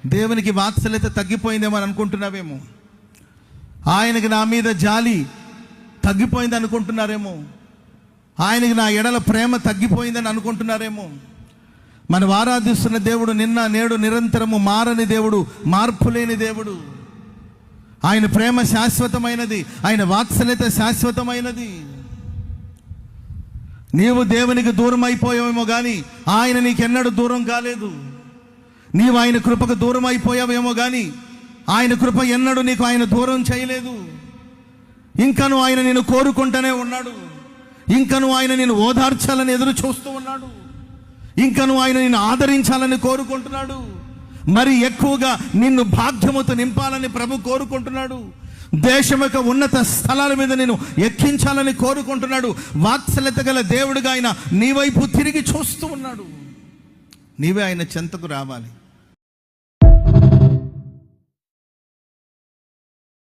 దేవునికి వాత్సల్యత తగ్గిపోయిందేమో అని అనుకుంటున్నావేమో. ఆయనకి నా మీద జాలి తగ్గిపోయింది అనుకుంటున్నారేమో. ఆయనకి నా ఎడల ప్రేమ తగ్గిపోయిందని అనుకుంటున్నారేమో. మనం ఆరాధిస్తున్న దేవుడు నిన్న నేడు నిరంతరము మారని దేవుడు, మార్పు లేని దేవుడు. ఆయన ప్రేమ శాశ్వతమైనది, ఆయన వాత్సల్యత శాశ్వతమైనది. నీవు దేవునికి దూరం అయిపోయావేమో కానీ ఆయన నీకెన్నడూ దూరం కాలేదు. నీవు ఆయన కృపకు దూరం అయిపోయావేమో కానీ ఆయన కృప ఎన్నడూ నీకు ఆయన దూరం చేయలేదు. ఇంకను ఆయన నిన్ను కోరుకుంటూనే ఉన్నాడు. ఇంకను ఆయన నిన్ను ఓదార్చాలని ఎదురు చూస్తూ ఉన్నాడు. ఇంకను ఆయన నిన్ను ఆదరించాలని కోరుకుంటున్నాడు. మరి ఎక్కువగా నిన్ను భాగ్యముతో నింపాలని ప్రభు కోరుకుంటున్నాడు. దేశం యొక్క ఉన్నత స్థలాల మీద నిన్ను ఎక్కించాలని కోరుకుంటున్నాడు. వాత్సల్యత గల దేవుడిగా ఆయన నీ వైపు తిరిగి చూస్తూ ఉన్నాడు. నీవే ఆయన చెంతకు రావాలి.